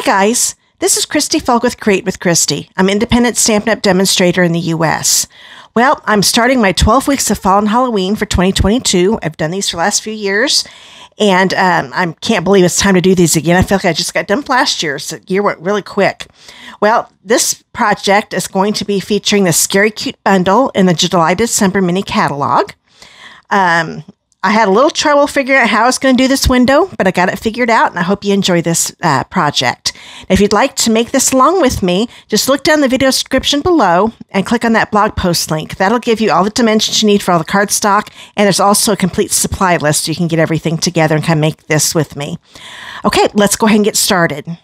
Hi guys, this is Christy Fulk with Create with Christy. I'm an independent Stampin' Up! Demonstrator in the US. Well, I'm starting my 12 weeks of fall and Halloween for 2022. I've done these for the last few years, and I can't believe it's time to do these again. I feel like I just got done last year, so the year went really quick. Well, this project is going to be featuring the Scary Cute bundle in the July-December mini catalog. I had a little trouble figuring out how I was going to do this window, but I got it figured out, and I hope you enjoy this project. If you'd like to make this along with me, just look down the video description below and click on that blog post link. That'll give you all the dimensions you need for all the cardstock, and there's also a complete supply list so you can get everything together and kind of make this with me. Okay, let's go ahead and get started.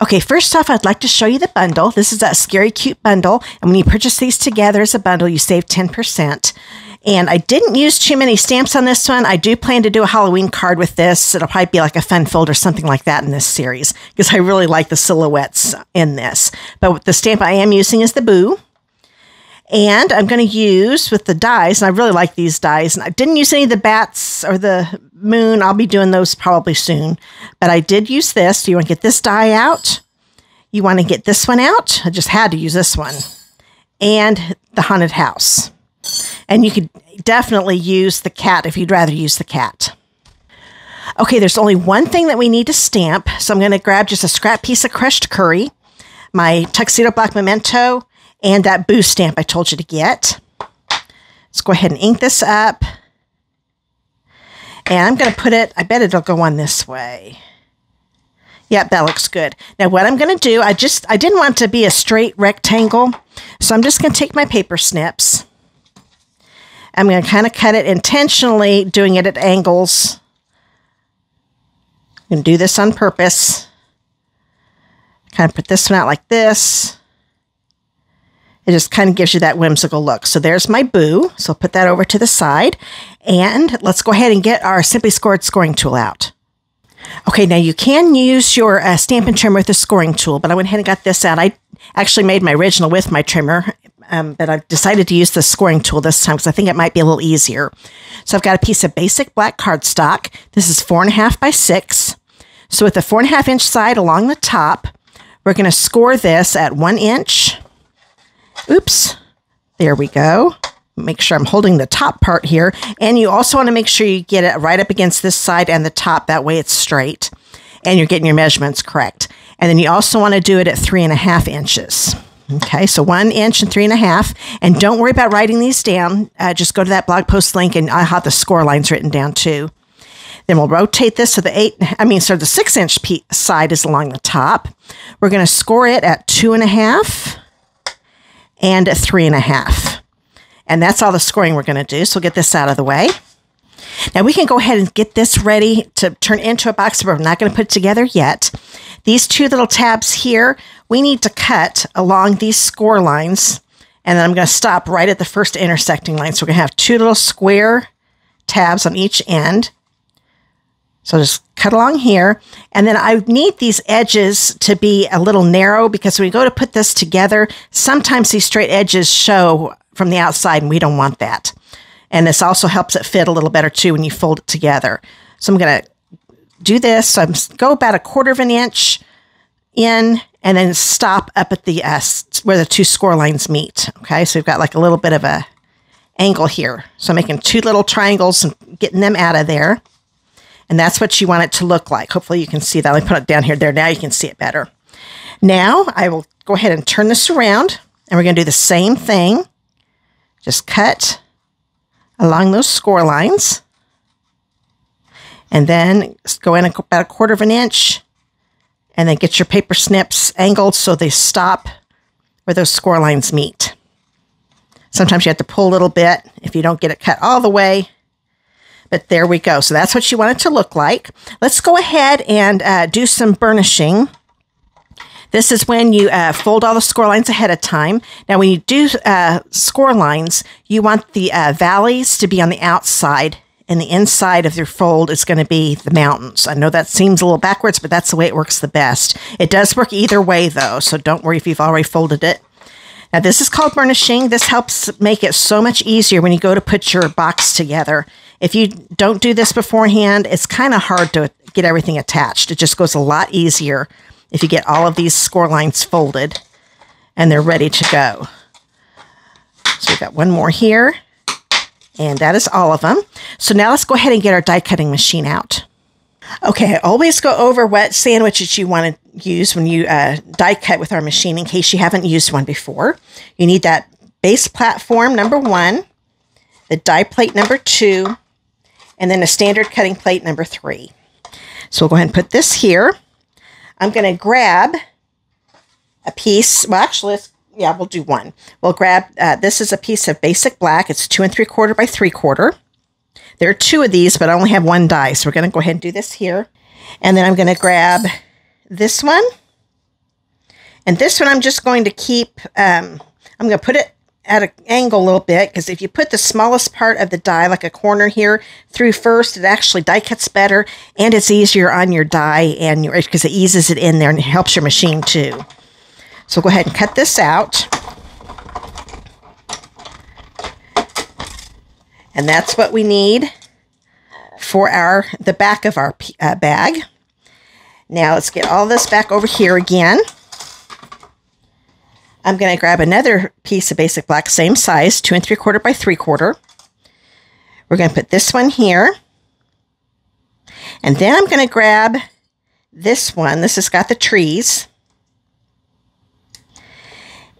Okay, first off, I'd like to show you the bundle. This is that Scary Cute bundle, and when you purchase these together as a bundle, you save 10%. And I didn't use too many stamps on this one. I do plan to do a Halloween card with this. It'll probably be like a fun fold or something like that in this series, because I really like the silhouettes in this. But the stamp I am using is the Boo. And I'm going to use with the dies, and I really like these dies. And I didn't use any of the bats or the moon. I'll be doing those probably soon. But I did use this. So you want to get this die out. You want to get this one out. I just had to use this one. And the haunted house. And you could definitely use the cat if you'd rather use the cat. Okay, there's only one thing that we need to stamp. So I'm going to grab just a scrap piece of crushed curry, my Tuxedo Black Memento, and that Boo stamp I told you to get. Let's go ahead and ink this up. And I'm going to put it, I bet it'll go on this way. Yep, that looks good. Now what I'm going to do, I didn't want it to be a straight rectangle. So I'm just going to take my paper snips. I'm going to kind of cut it intentionally, doing it at angles. I'm going to do this on purpose. Kind of put this one out like this. It just kind of gives you that whimsical look. So there's my Boo. So I'll put that over to the side. And let's go ahead and get our Simply Scored scoring tool out. Okay, now you can use your Stampin' Trimmer with a scoring tool, but I went ahead and got this out. I actually made my original with my trimmer. But I've decided to use the scoring tool this time because I think it might be a little easier. So I've got a piece of basic black cardstock. This is 4.5 by 6. So with the 4.5 inch side along the top, we're going to score this at 1 inch. Oops, there we go. Make sure I'm holding the top part here. And you also want to make sure you get it right up against this side and the top. That way it's straight and you're getting your measurements correct. And then you also want to do it at 3.5 inches. Okay, so 1 inch and 3.5. And don't worry about writing these down. Just go to that blog post link and I'll have the score lines written down too. Then we'll rotate this so the 6 inch side is along the top. We're going to score it at 2.5 and at 3.5. And that's all the scoring we're going to do. So we'll get this out of the way. Now we can go ahead and get this ready to turn into a box, but we're not going to put it together yet. These two little tabs here, we need to cut along these score lines, and then I'm going to stop right at the first intersecting line. So we're going to have two little square tabs on each end. So just cut along here, and then I need these edges to be a little narrow because when we go to put this together, sometimes these straight edges show from the outside, and we don't want that. And this also helps it fit a little better too when you fold it together. So I'm going to do this. So I'm go about 1/4 inch in and then stop up at the where the two score lines meet. Okay, so we've got like a little bit of a angle here. So I'm making two little triangles and getting them out of there. And that's what you want it to look like. Hopefully you can see that. Let me put it down here. There, now you can see it better. Now I will go ahead and turn this around and we're going to do the same thing. Just cut along those score lines. And then go in about 1/4 inch and then get your paper snips angled so they stop where those score lines meet. Sometimes you have to pull a little bit if you don't get it cut all the way. But there we go. So that's what you want it to look like. Let's go ahead and do some burnishing. This is when you fold all the score lines ahead of time. Now, when you do score lines, you want the valleys to be on the outside, and the inside of your fold is going to be the mountains. I know that seems a little backwards, but that's the way it works the best. It does work either way, though, so don't worry if you've already folded it. Now, this is called burnishing. This helps make it so much easier when you go to put your box together. If you don't do this beforehand, it's kind of hard to get everything attached. It just goes a lot easier if you get all of these score lines folded and they're ready to go. So we've got one more here, and that is all of them. So now let's go ahead and get our die cutting machine out. Okay, always go over what sandwiches you want to use when you die cut with our machine in case you haven't used one before. You need that base platform, number 1, the die plate, number 2, and then a standard cutting plate, number 3. So we'll go ahead and put this here. I'm going to grab a piece. Well, actually, we'll do one. We'll grab, this is a piece of basic black. It's 2 3/4 by 3/4. There are 2 of these, but I only have 1 die, so we're going to go ahead and do this here. And then I'm going to grab this one. And this one I'm just going to keep, I'm going to put it at an angle a little bit, because if you put the smallest part of the die, like a corner here, through first, it actually die cuts better, and it's easier on your die, and because it eases it in there and it helps your machine too. So go ahead and cut this out. And that's what we need for the back of our bag. Now let's get all this back over here again. I'm going to grab another piece of basic black, same size, 2 3/4 by 3/4. We're going to put this one here. And then I'm going to grab this one. This has got the trees.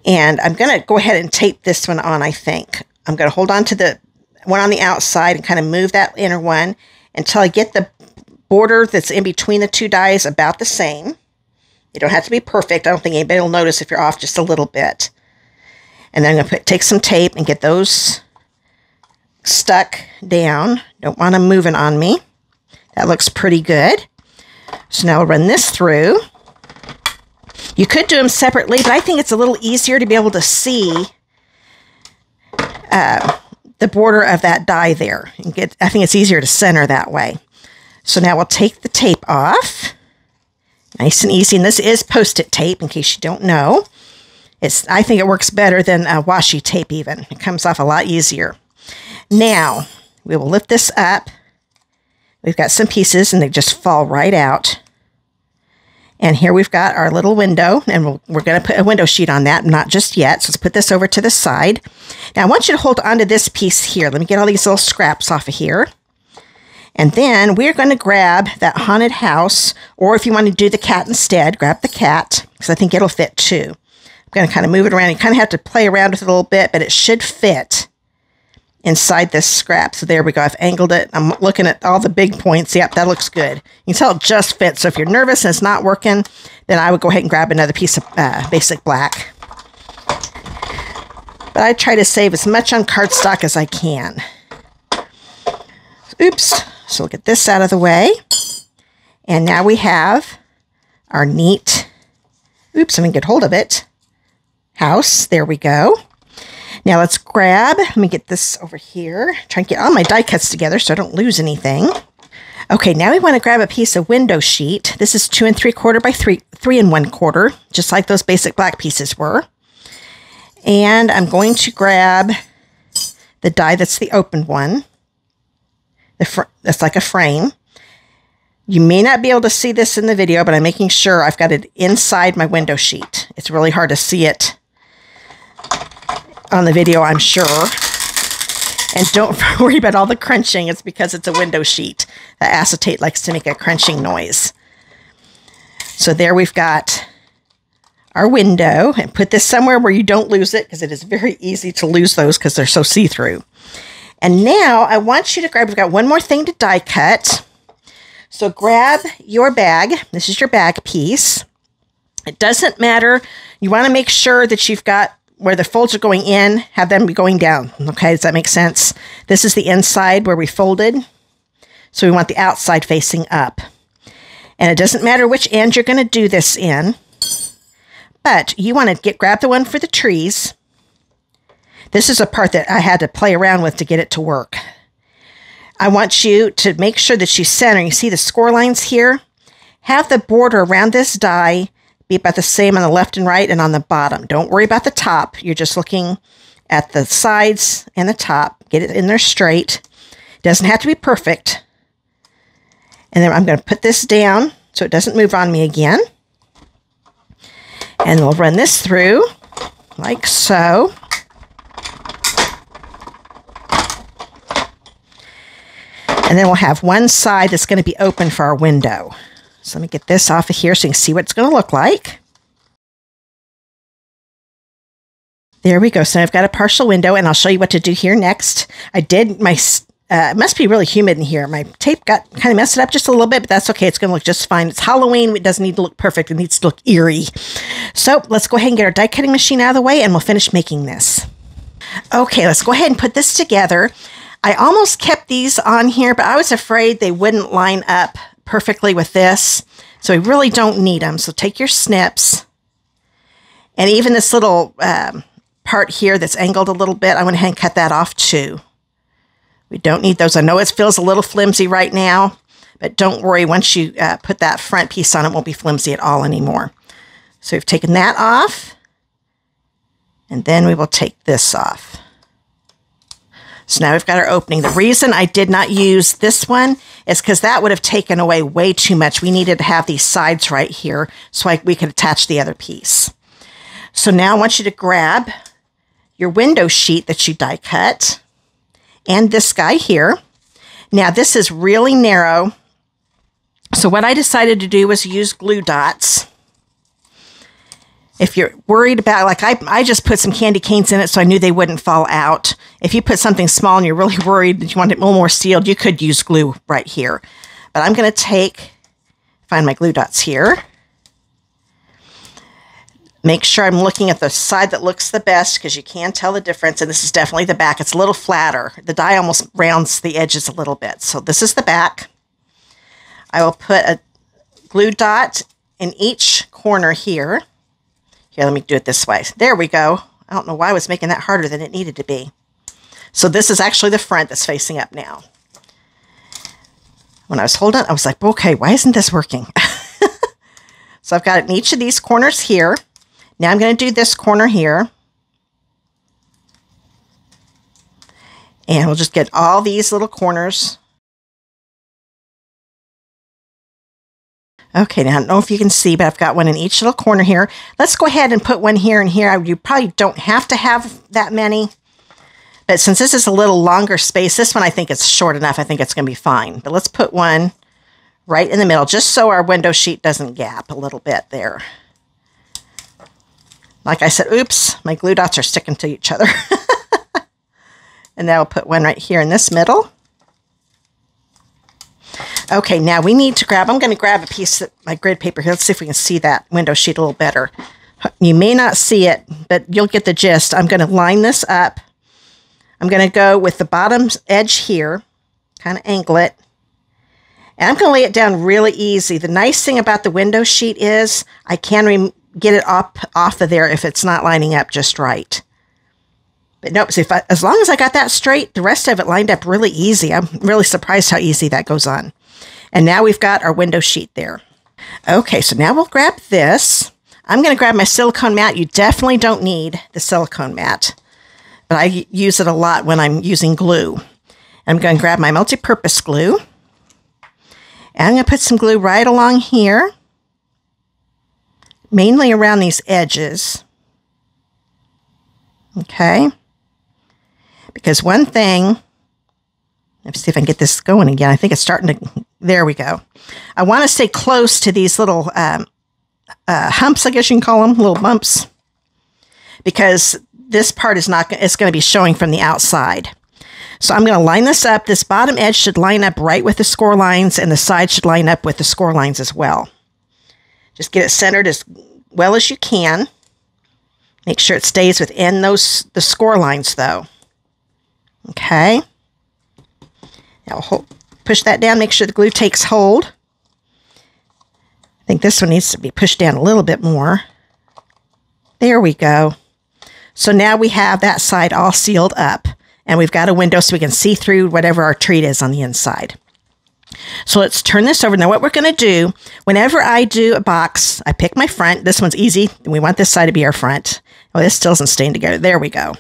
And I'm going to go ahead and tape this one on, I think. I'm going to hold on to the one on the outside and kind of move that inner one until I get the border that's in between the 2 dies about the same. You don't have to be perfect. I don't think anybody will notice if you're off just a little bit. And then I'm going to take some tape and get those stuck down. Don't want them moving on me. That looks pretty good. So now we'll run this through. You could do them separately, but I think it's a little easier to be able to see the border of that die there. I think it's easier to center that way. So now we'll take the tape off. Nice and easy. And this is Post-it tape, in case you don't know. I think it works better than washi tape even. It comes off a lot easier. Now, we will lift this up. We've got some pieces, and they just fall right out. And here we've got our little window, and we're going to put a window sheet on that, not just yet. So let's put this over to the side. Now I want you to hold on to this piece here. Let me get all these little scraps off of here. And then we're going to grab that haunted house, or if you want to do the cat instead, grab the cat, because I think it'll fit too. I'm going to kind of move it around. You kind of have to play around with it a little bit, but it should fit inside this scrap. So there we go. I've angled it. I'm looking at all the big points. Yep, that looks good. You can tell it just fits. So if you're nervous and it's not working, then I would go ahead and grab another piece of basic black. But I try to save as much on cardstock as I can. Oops. So we'll get this out of the way. And now we have our neat, oops, let me get hold of it, house. There we go. Now let's grab, let me get this over here. Try and get all my die cuts together so I don't lose anything. Okay, now we want to grab a piece of window sheet. This is 2 3/4 by 3 1/4, just like those basic black pieces were. And I'm going to grab the die that's the open one. That's like a frame. You may not be able to see this in the video, but I'm making sure I've got it inside my window sheet. It's really hard to see it on the video, I'm sure. And don't worry about all the crunching. It's because it's a window sheet. The acetate likes to make a crunching noise. So there we've got our window. And put this somewhere where you don't lose it, because it is very easy to lose those because they're so see-through. And now I want you to grab, we've got one more thing to die cut. So grab your bag. This is your bag piece. It doesn't matter. You want to make sure that you've got where the folds are going in, have them be going down. Okay, does that make sense? This is the inside where we folded. So we want the outside facing up. And it doesn't matter which end you're going to do this in, but you want to grab the one for the trees. This is a part that I had to play around with to get it to work. I want you to make sure that you center. You see the score lines here? Have the border around this die be about the same on the left and right and on the bottom. Don't worry about the top. You're just looking at the sides and the top. Get it in there straight. It doesn't have to be perfect. And then I'm going to put this down so it doesn't move on me again. And we'll run this through like so. And then we'll have one side that's going to be open for our window. So let me get this off of here so you can see what it's going to look like. There we go. So I've got a partial window, and I'll show you what to do here next. I did my, it must be really humid in here. My tape got kind of messed up just a little bit, but that's okay. It's going to look just fine. It's Halloween. It doesn't need to look perfect. It needs to look eerie. So let's go ahead and get our die cutting machine out of the way, and we'll finish making this. Okay, let's go ahead and put this together. I almost kept these on here, but I was afraid they wouldn't line up perfectly with this. So we really don't need them. So take your snips, and even this little part here that's angled a little bit, I went ahead and cut that off too. We don't need those. I know it feels a little flimsy right now, but don't worry. Once you put that front piece on, it won't be flimsy at all anymore. So we've taken that off, and then we will take this off. So now we've got our opening. The reason I did not use this one is because that would have taken away way too much. We needed to have these sides right here so we could attach the other piece. So now I want you to grab your window sheet that you die cut and this guy here. Now this is really narrow. So what I decided to do was use glue dots. If you're worried about, like I just put some candy canes in it so I knew they wouldn't fall out. If you put something small and you're really worried that you want it a little more sealed, you could use glue right here. But I'm going to find my glue dots here. Make sure I'm looking at the side that looks the best because you can tell the difference. And this is definitely the back. It's a little flatter. The die almost rounds the edges a little bit. So this is the back. I will put a glue dot in each corner here. Here, let me do it this way. There we go. I don't know why I was making that harder than it needed to be. So this is actually the front that's facing up now. When I was holding it, I was like, okay, why isn't this working? So I've got it in each of these corners here. Now I'm going to do this corner here. And we'll just get all these little corners. Okay, now I don't know if you can see, but I've got one in each little corner here. Let's go ahead and put one here and here. You probably don't have to have that many. But since this is a little longer space, this one I think is short enough. I think it's going to be fine. But let's put one right in the middle, just so our window sheet doesn't gap a little bit there. Like I said, oops, my glue dots are sticking to each other. And now we'll put one right here in this middle. Okay, now we need to grab, I'm going to grab a piece of my grid paper here. Let's see if we can see that window sheet a little better. You may not see it, but you'll get the gist. I'm going to line this up. I'm going to go with the bottom edge here, kind of angle it. And I'm going to lay it down really easy. The nice thing about the window sheet is I can get it up off of there if it's not lining up just right. But nope, so as long as I got that straight, the rest of it lined up really easy. I'm really surprised how easy that goes on. And now we've got our window sheet there. Okay, so now we'll grab this. I'm going to grab my silicone mat. You definitely don't need the silicone mat, but I use it a lot when I'm using glue. I'm going to grab my multi-purpose glue. And I'm going to put some glue right along here, mainly around these edges. Okay. Because one thing, let's see if I can get this going again. I think it's starting to, there we go. I want to stay close to these little humps, I guess you can call them, little bumps, because this part is not, it's going to be showing from the outside. So I'm going to line this up. This bottom edge should line up right with the score lines, and the side should line up with the score lines as well. Just get it centered as well as you can. Make sure it stays within the score lines, though. Okay. Now we'll push that down. Make sure the glue takes hold. I think this one needs to be pushed down a little bit more. There we go. So now we have that side all sealed up, and we've got a window so we can see through whatever our treat is on the inside. So let's turn this over. Now what we're going to do, whenever I do a box, I pick my front. This one's easy. We want this side to be our front. Oh, this still isn't staying together. There we go.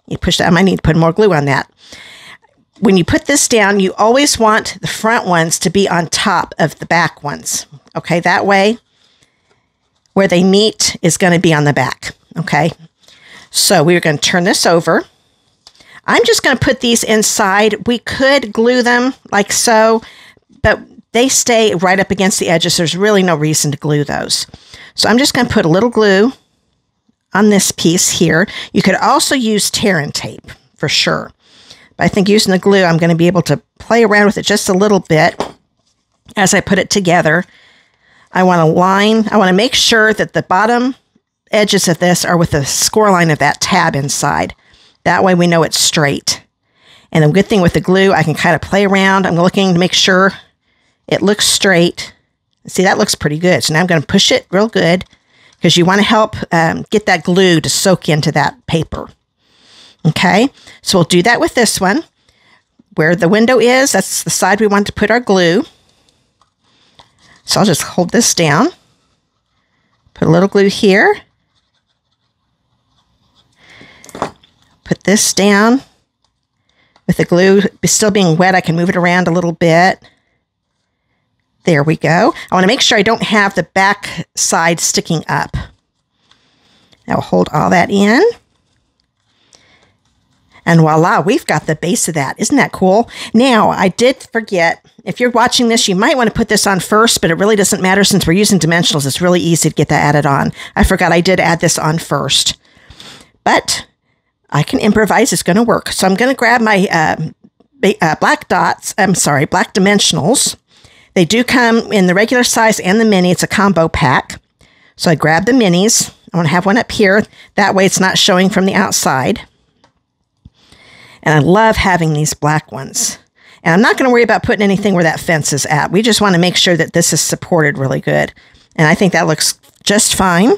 You push that. I might need to put more glue on that. When you put this down, you always want the front ones to be on top of the back ones. Okay, that way, where they meet is going to be on the back. Okay, so we're going to turn this over. I'm just going to put these inside. We could glue them like so, but they stay right up against the edges. There's really no reason to glue those. So I'm just going to put a little glue on this piece here. You could also use tear and tape for sure. But I think using the glue, I'm going to be able to play around with it just a little bit as I put it together. I want to make sure that the bottom edges of this are with the score line of that tab inside. That way we know it's straight. And the good thing with the glue, I can kind of play around. I'm looking to make sure it looks straight. See, that looks pretty good. So now I'm going to push it real good because you want to help get that glue to soak into that paper. Okay, so we'll do that with this one. Where the window is, that's the side we want to put our glue. So I'll just hold this down. Put a little glue here. Put this down. With the glue still being wet, I can move it around a little bit. There we go. I want to make sure I don't have the back side sticking up. Now we'll hold all that in. And voila, we've got the base of that. Isn't that cool? Now, I did forget, if you're watching this, you might want to put this on first, but it really doesn't matter since we're using dimensionals. It's really easy to get that added on. I forgot I did add this on first. But I can improvise. It's going to work. So I'm going to grab my black dimensionals. They do come in the regular size and the mini. It's a combo pack. So I grab the minis. I want to have one up here. That way it's not showing from the outside. And I love having these black ones. And I'm not going to worry about putting anything where that fence is at. We just want to make sure that this is supported really good. And I think that looks just fine.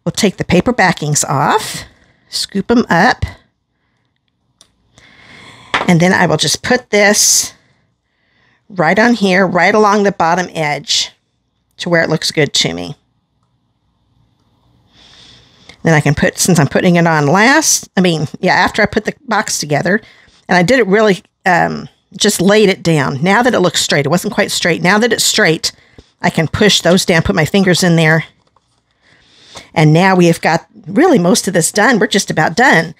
We'll take the paper backings off, scoop them up. And then I will just put this right on here, right along the bottom edge to where it looks good to me. Then I can put, since I'm putting it on after I put the box together, and I did it really, just laid it down. Now that it looks straight, it wasn't quite straight. Now that it's straight, I can push those down, put my fingers in there. And now we have got really most of this done. We're just about done.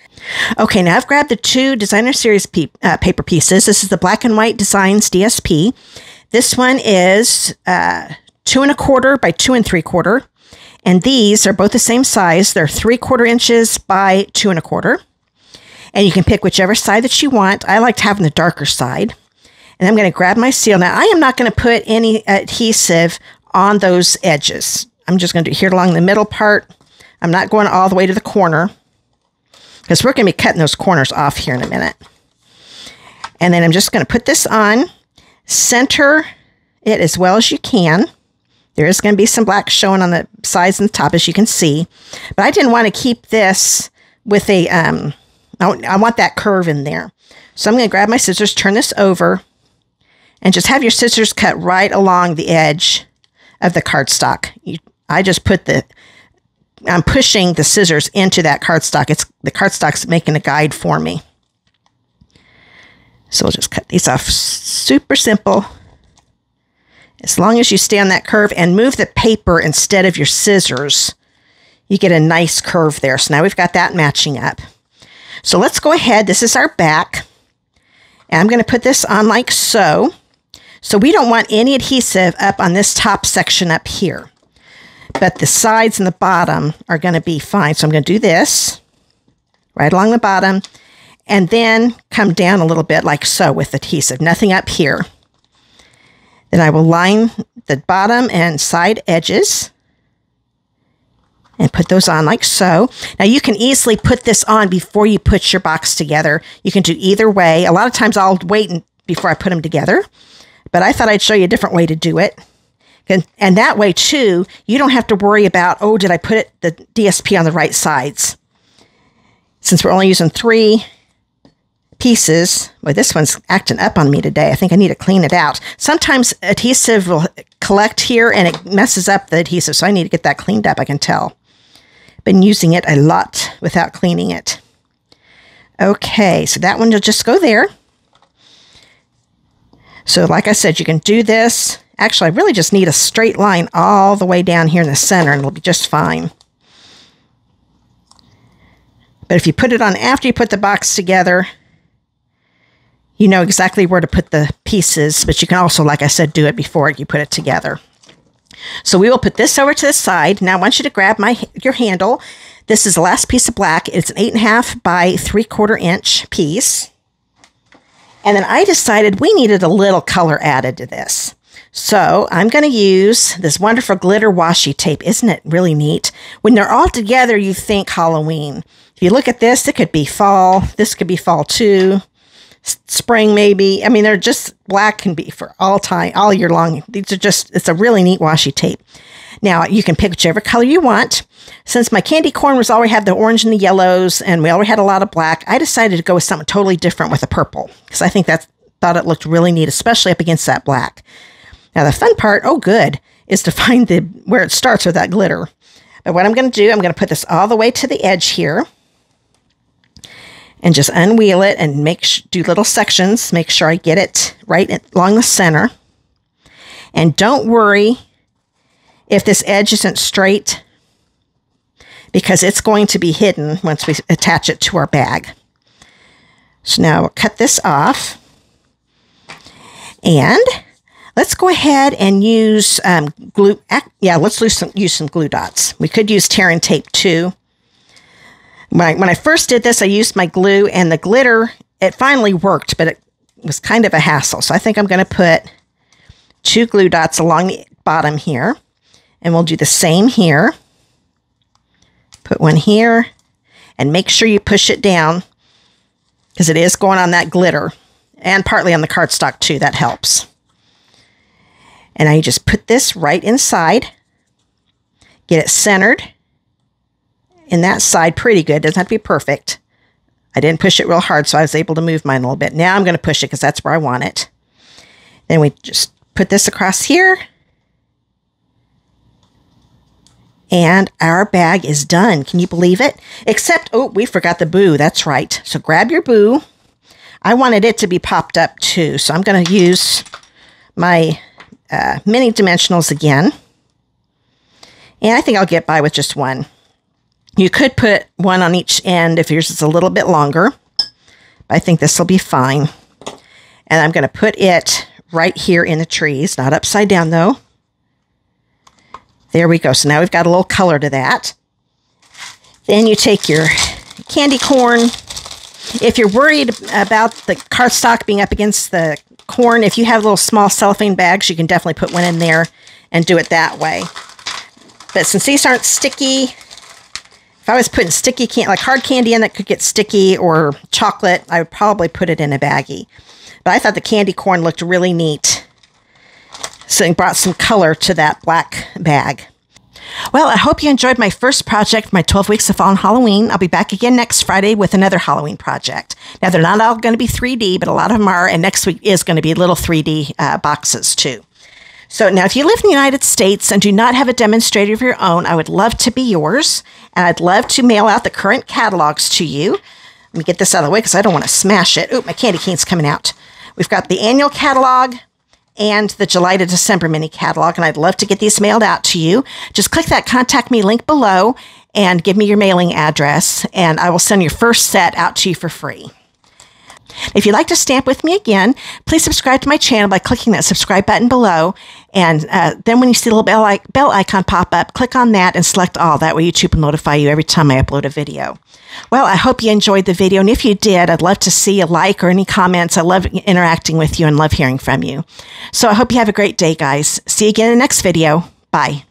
Okay, now I've grabbed the two Designer Series paper pieces. This is the Black and White Designs DSP. This one is 2 1/4 by 2 3/4. And these are both the same size. They're 3/4 inches by 2 1/4. And you can pick whichever side that you want. I liked having the darker side. And I'm going to grab my seal. Now, I am not going to put any adhesive on those edges. I'm just going to do here along the middle part. I'm not going all the way to the corner because we're going to be cutting those corners off here in a minute. And then I'm just going to put this on, center it as well as you can. There is going to be some black showing on the sides and the top, as you can see. But I didn't want to keep this with a, I want that curve in there. So I'm going to grab my scissors, turn this over, and just have your scissors cut right along the edge of the cardstock. I'm pushing the scissors into that cardstock. The cardstock's making a guide for me. So we'll just cut these off super simple. As long as you stay on that curve and move the paper instead of your scissors, you get a nice curve there. So now we've got that matching up. So let's go ahead. This is our back. And I'm going to put this on like so. So we don't want any adhesive up on this top section up here. But the sides and the bottom are going to be fine. So I'm going to do this right along the bottom and then come down a little bit like so with adhesive. Nothing up here. Then I will line the bottom and side edges and put those on like so. Now you can easily put this on before you put your box together. You can do either way. A lot of times I'll wait before I put them together, but I thought I'd show you a different way to do it. And that way too, you don't have to worry about, oh, did I put the DSP on the right sides? Since we're only using 3 pieces. Well, this one's acting up on me today. I think I need to clean it out. Sometimes adhesive will collect here and it messes up the adhesive, so I need to get that cleaned up, I can tell. Been using it a lot without cleaning it. Okay, so that one will just go there. So like I said, you can do this Actually, I really just need a straight line all the way down here in the center and it'll be just fine. But if you put it on after you put the box together, you know exactly where to put the pieces, but you can also, like I said, do it before you put it together. So we will put this over to the side. Now I want you to grab your handle. This is the last piece of black. It's an 8.5 by 3/4 inch piece. And then I decided we needed a little color added to this. So I'm going to use this wonderful glitter washi tape. Isn't it really neat? When they're all together, you think Halloween. If you look at this, it could be fall. This could be fall too. Spring maybe. I mean, they're just, black can be for all time, all year long. These are just, it's a really neat washi tape. Now you can pick whichever color you want. Since my candy corn was already had the orange and the yellows and we already had a lot of black, I decided to go with something totally different with a purple because I think thought it looked really neat, especially up against that black. Now the fun part, oh good, is to find where it starts with that glitter. But what I'm going to do, I'm going to put this all the way to the edge here. And just unwheel it and do little sections. Make sure I get it right along the center. And don't worry if this edge isn't straight, because it's going to be hidden once we attach it to our bag. So now we'll cut this off. And let's go ahead and use glue. Yeah, let's use some glue dots. We could use tear and tape too. When I first did this, I used my glue and the glitter. It finally worked, but it was kind of a hassle. So I think I'm going to put 2 glue dots along the bottom here. And we'll do the same here. Put one here. And make sure you push it down, because it is going on that glitter. And partly on the cardstock too. That helps. And I just put this right inside. Get it centered in that side pretty good. Doesn't have to be perfect. I didn't push it real hard, so I was able to move mine a little bit. Now I'm going to push it because that's where I want it. Then we just put this across here. And our bag is done. Can you believe it? Except, oh, we forgot the boo. That's right. So grab your boo. I wanted it to be popped up too, so I'm going to use my mini dimensionals again. And I think I'll get by with just one. You could put one on each end if yours is a little bit longer. But I think this will be fine. And I'm going to put it right here in the trees. Not upside down though. There we go. So now we've got a little color to that. Then you take your candy corn. If you're worried about the cardstock being up against the corn, if you have little small cellophane bags, you can definitely put one in there and do it that way. But since these aren't sticky, if I was putting sticky candy, like hard candy in that could get sticky, or chocolate, I would probably put it in a baggie. But I thought the candy corn looked really neat. So it brought some color to that black bag. Well, I hope you enjoyed my first project, my 12 Weeks of Fall and Halloween. I'll be back again next Friday with another Halloween project. Now, they're not all going to be 3D, but a lot of them are. And next week is going to be little 3D boxes too. So now if you live in the United States and do not have a demonstrator of your own, I would love to be yours. And I'd love to mail out the current catalogs to you. Let me get this out of the way because I don't want to smash it. Oh, my candy cane's coming out. We've got the annual catalog and the July to December mini catalog, and I'd love to get these mailed out to you. Just click that contact me link below and give me your mailing address, and I will send your first set out to you for free. If you'd like to stamp with me again, please subscribe to my channel by clicking that subscribe button below. And then when you see the little bell icon pop up, click on that and select all. That way YouTube will notify you every time I upload a video. Well, I hope you enjoyed the video. And if you did, I'd love to see a like or any comments. I love interacting with you and love hearing from you. So I hope you have a great day, guys. See you again in the next video. Bye.